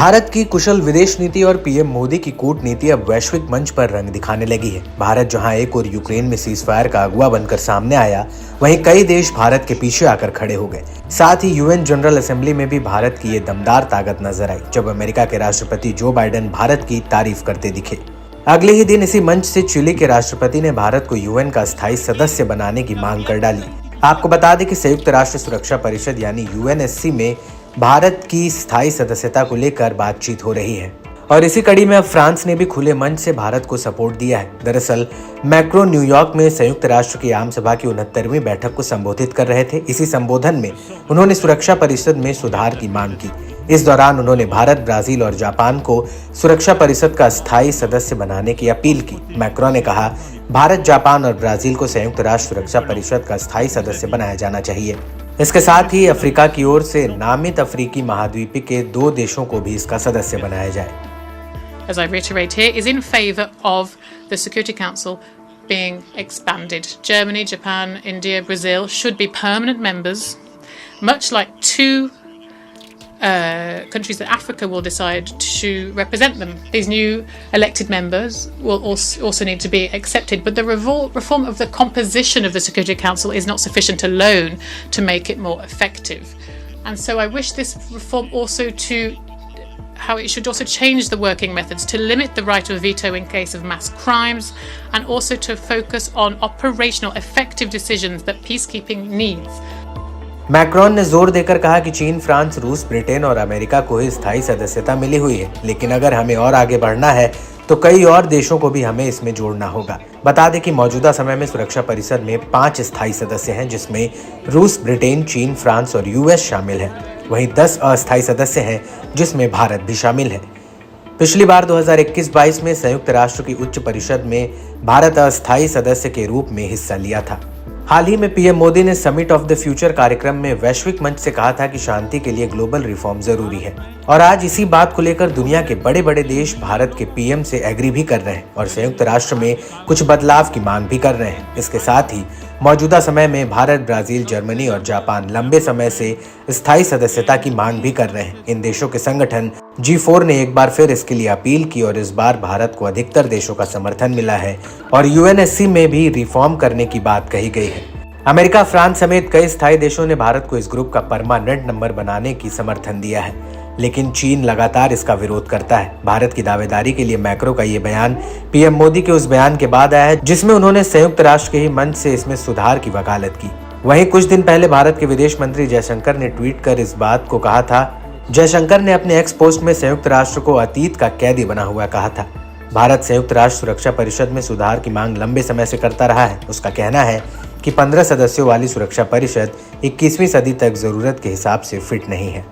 भारत की कुशल विदेश नीति और पीएम मोदी की कूटनीति अब वैश्विक मंच पर रंग दिखाने लगी है। भारत जहां एक और यूक्रेन में सीजफायर का अगुवा बनकर सामने आया, वहीं कई देश भारत के पीछे आकर खड़े हो गए। साथ ही यूएन जनरल असेंबली में भी भारत की ये दमदार ताकत नजर आई, जब अमेरिका के राष्ट्रपति जो बाइडेन भारत की तारीफ करते दिखे। अगले ही दिन इसी मंच से चिली के राष्ट्रपति ने भारत को यूएन का स्थायी सदस्य बनाने की मांग कर डाली। आपको बता दें कि संयुक्त राष्ट्र सुरक्षा परिषद यानी यूएनएससी में भारत की स्थायी सदस्यता को लेकर बातचीत हो रही है और इसी कड़ी में अब फ्रांस ने भी खुले मंच से भारत को सपोर्ट दिया है। दरअसल मैक्रोन न्यूयॉर्क में संयुक्त राष्ट्र की आम सभा की 69वीं बैठक को संबोधित कर रहे थे। इसी संबोधन में उन्होंने सुरक्षा परिषद में सुधार की मांग की। इस दौरान उन्होंने भारत, ब्राजील और जापान को सुरक्षा परिषद का स्थायी सदस्य बनाने की अपील की। मैक्रोन ने कहा, भारत, जापान और ब्राजील को संयुक्त राष्ट्र सुरक्षा परिषद का स्थायी सदस्य बनाया जाना चाहिए। इसके साथ ही अफ्रीका की ओर से नामित अफ्रीकी महाद्वीप के 2 देशों को भी इसका सदस्य बनाया जाए। As I reiterate here, is in favour of the Security Council being expanded. Germany, Japan, India, Brazil should be permanent members, much like 2 countries that Africa will decide to represent them. These new elected members will also need to be accepted, but the reform of the composition of the Security Council is not sufficient alone to make it more effective. And so I wish this reform how it should also change the working methods to limit the right of veto in case of mass crimes and also to focus on operational effective decisions that peacekeeping needs. Macron ने जोर देकर कहा कि चीन, France, रूस, Britain और America को ही स्थायी सदस्यता मिली हुई है, लेकिन अगर हमें और आगे बढ़ना है तो कई और देशों को भी हमें इसमें जोड़ना होगा। बता दें कि मौजूदा समय में सुरक्षा परिषद में 5 स्थायी सदस्य हैं, जिसमें रूस, ब्रिटेन, चीन, फ्रांस और यूएस शामिल है। वहीं 10 अस्थायी सदस्य हैं, जिसमें भारत भी शामिल है। पिछली बार 2021-22 में संयुक्त राष्ट्र की उच्च परिषद में भारत अस्थायी सदस्य के रूप में हिस्सा लिया था। हाल ही में पीएम मोदी ने समिट ऑफ द फ्यूचर कार्यक्रम में वैश्विक मंच से कहा था कि शांति के लिए ग्लोबल रिफॉर्म जरूरी है और आज इसी बात को लेकर दुनिया के बड़े बड़े देश भारत के पीएम से एग्री भी कर रहे हैं और संयुक्त राष्ट्र में कुछ बदलाव की मांग भी कर रहे हैं। इसके साथ ही मौजूदा समय में भारत, ब्राजील, जर्मनी और जापान लंबे समय से स्थायी सदस्यता की मांग भी कर रहे हैं। इन देशों के संगठन G4 ने एक बार फिर इसके लिए अपील की और इस बार भारत को अधिकतर देशों का समर्थन मिला है और यूएनएससी में भी रिफॉर्म करने की बात कही गई है। अमेरिका, फ्रांस समेत कई स्थायी देशों ने भारत को इस ग्रुप का परमानेंट नंबर बनाने की समर्थन दिया है, लेकिन चीन लगातार इसका विरोध करता है। भारत की दावेदारी के लिए मैक्रो का ये बयान पीएम मोदी के उस बयान के बाद आया है जिसमें उन्होंने संयुक्त राष्ट्र के ही मंच से इसमें सुधार की वकालत की। वहीं कुछ दिन पहले भारत के विदेश मंत्री जयशंकर ने ट्वीट कर इस बात को कहा था। जयशंकर ने अपने एक्स पोस्ट में संयुक्त राष्ट्र को अतीत का कैदी बना हुआ कहा था। भारत संयुक्त राष्ट्र सुरक्षा परिषद में सुधार की मांग लंबे समय से करता रहा है। उसका कहना है कि 15 सदस्यों वाली सुरक्षा परिषद 21वीं सदी तक जरूरत के हिसाब से फिट नहीं है।